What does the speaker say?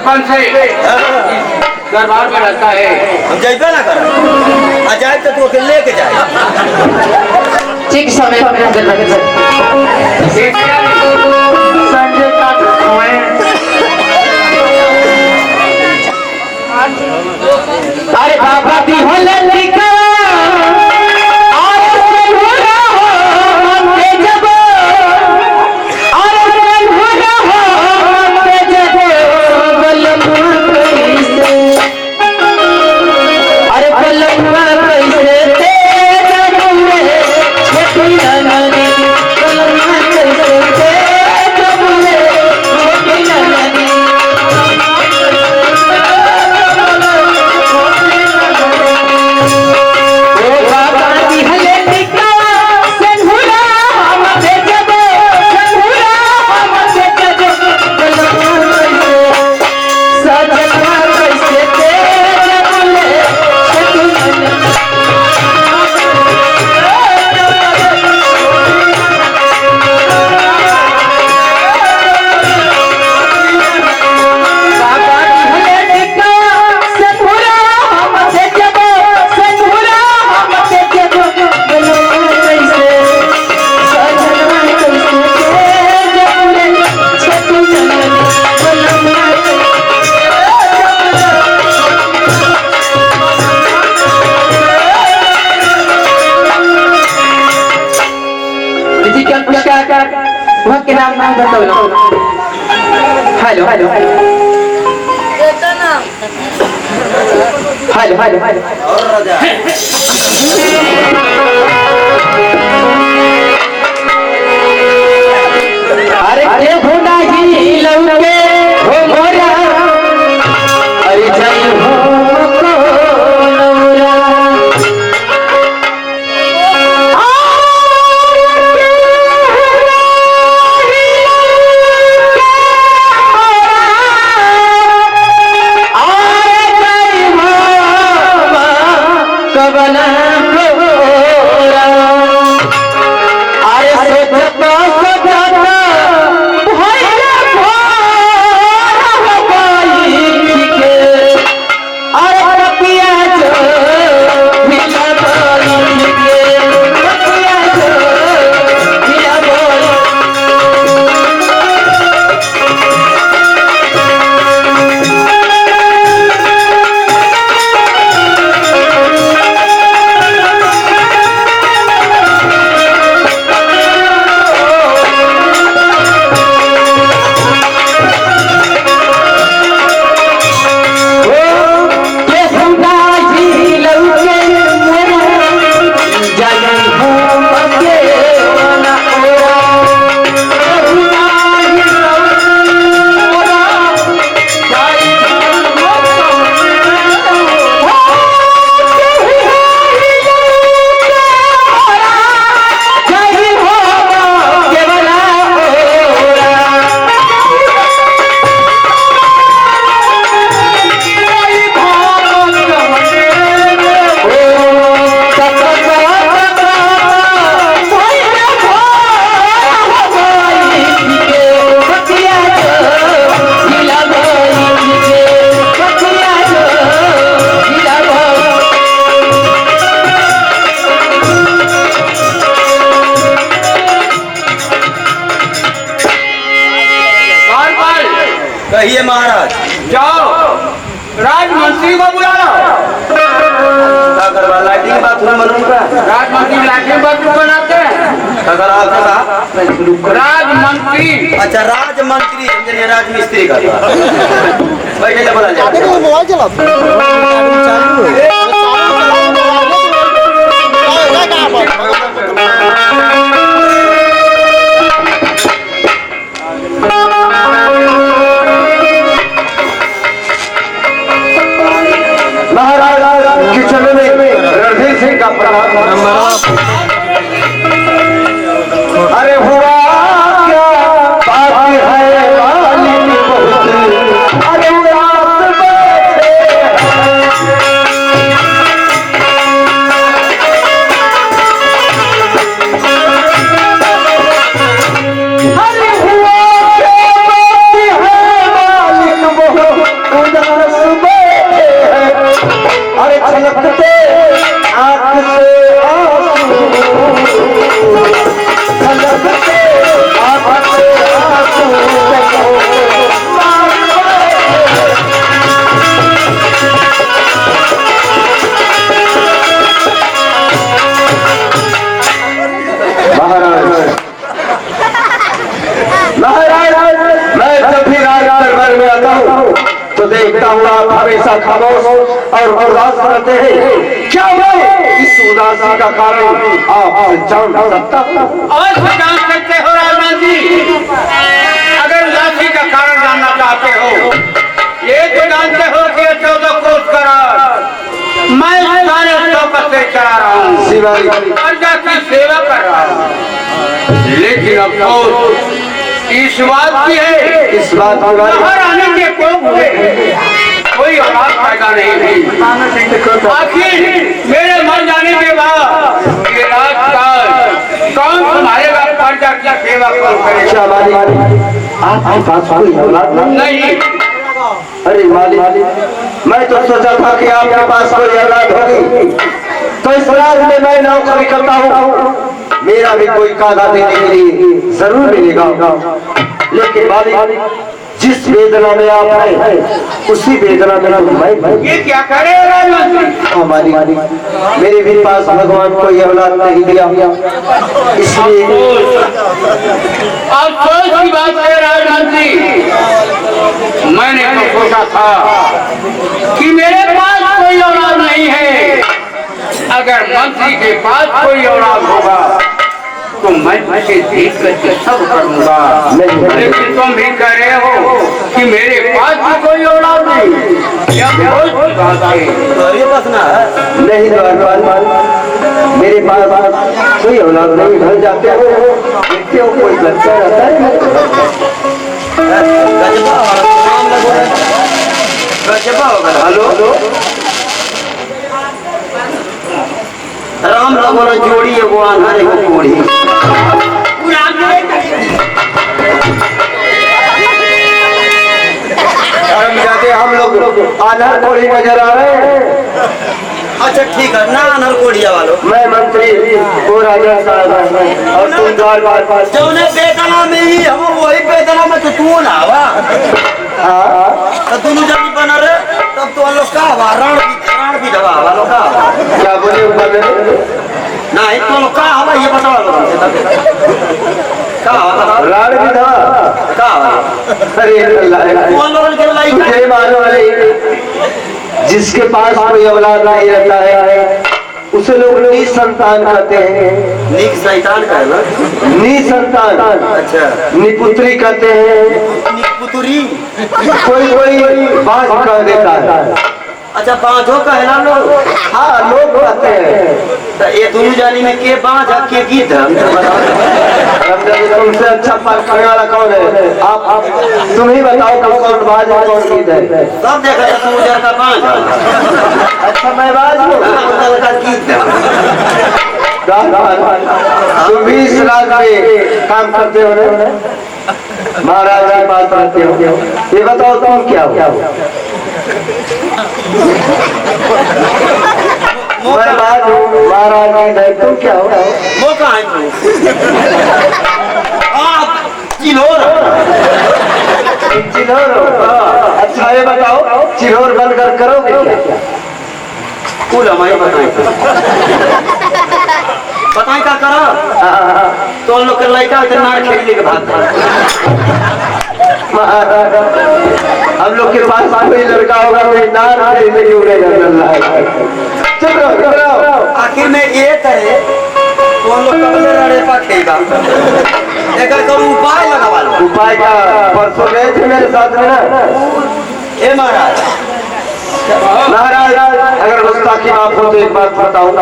बचपन से दरबार में रहता है। हम जाइबे ना कर आ जाए तो तू अकेले लेके जाए ठीक समय संजय का अरे बाबा दी होले लिखा के नाम बताओ। हेलो हेलो हेलो हेलो अरे केहू नहीं लौके हो मोरा अरे जय हो कहिए महाराज। जाओ राजमंत्री को बुला लो। लाइटिंग बाथरूम बनूंगा। राजमंत्री लाइटिंग बाथरूम बनाते हैं। राजमंत्री। अच्छा राजमंत्री इंजीनियर राजमिस्त्री का बैठे बोला जाए। मोबाइल चला अरे हुआ क्या बात है वाली बहुत अरे रात बैठे तो देखता हूँ आप हमेशा खामोश और उदास रहते हैं। क्या मैं इस उदासी का कारण आप जान सकता हूँ? अवश्य जान सकते हो राजमान जी। अगर उदासी का कारण जानना चाहते हो, ये तो जानते हो कि 14 कोस करार मैं सारे शौकत से चला रहा हूँ, प्रजा की सेवा कर रहा हूँ। लेकिन अफसोस इस बात की है, इस बात की बाहर आने के कोप हुए कोई औलाद पैदा नहीं हुई। आखिर मेरे मर जाने के बाद ये राजकाज कौन संभालेगा? प्रजा की सेवा कौन करेगा? आपके पास कोई औलाद नहीं। अरे मालिक, मैं तो सोचा था कि आपके पास कोई औलाद होगी, तो इस राज में मैं नौकरी करता हूँ, मेरा भी कोई कादा देने के लिए जरूर मिलेगा। लेकिन मालिक, जिस वेदना में आप हैं उसी वेदना में मैं ये क्या करेगा राजमान? मालिक, मेरे भी पास भगवान कोई औलाद नहीं दिया, इसलिए अफसोस की बात है राजमान जी। मैंने तो सोचा था कि मेरे पास कोई औलाद नहीं है, अगर मंत्री के पास कोई औलाद होगा तो मैं उसे देख करके सब करूंगा। लेकिन तुम भी कह रहे हो कि मेरे पास भी कोई औलाद नहीं, यह बहुत की बात है। नहीं मेरे पास कोई औलाद नहीं। घर जाते हो देखते हो कोई बच्चा रहता है। हेलो, राम लगोरा जोड़ी एगो आन्हर एगो कोढ़ी। हम लोग आधार कोढ़ी नजर आ रहे हैं। अच्छा ठीक है ना, आन्हर कोढ़िया वालों। मैं मंत्री वो राजा साहब और तुम द्वार बार जौने बेदना में ही हम वही बेदना में तो तू ना हवा। तो दोनों जब बना रहे तब तो लोग का हवा रण भी दबा हवा लोग का। क्या बोले नहीं तो लोग का हवा ये बता लो का हवा राण भी था का। अरे कौन लोगों के लाई तुझे मालूम है जिसके पास कोई औलाद नहीं रहता है उसे लोग निसंतान कहते हैं। निक शैतान का है ना, निसंतान। अच्छा निपुत्री कहते हैं। निक पुतुरी। कोई बात कर देता है। अच्छा बाँझो कहला लोग। हाँ लोग कहते हैं। तो ये दोनों जानी में के बाँझ के गीत है तुमसे अच्छा पाठ करने वाला कौन है? आप तुम ही बताओ कौन बाज है कौन गीत है? सब देखा था तू उधर का बाँझ। अच्छा मैं बाज हूँ। उधर का गीत है। तुम भी इस राज में काम करते हो ना, महाराज की बात करते हो। ये बताओ तुम क्या हो? मैं बाज हूँ, महाराज की है, तुम क्या हो? वो कहाँ है तू? आप चिल्होर। चिल्होर हो? अच्छा ये बताओ चिल्होर बनकर करोगे क्या? कुल हमारी बताए क्या करा तो लोग के लड़का नार खेलने के बाद हम लोग के पास कोई लड़का होगा कोई नार खेलने के उड़ेगा। चुप रहो। आखिर में ये करे तो लोग कबले लड़े पा खेगा एक उपाय लगा लो। उपाय का परसों गए थे मेरे साथ में ना। हे महाराज अगर गुस्ताखी माफ हो तो एक बात बताऊँ।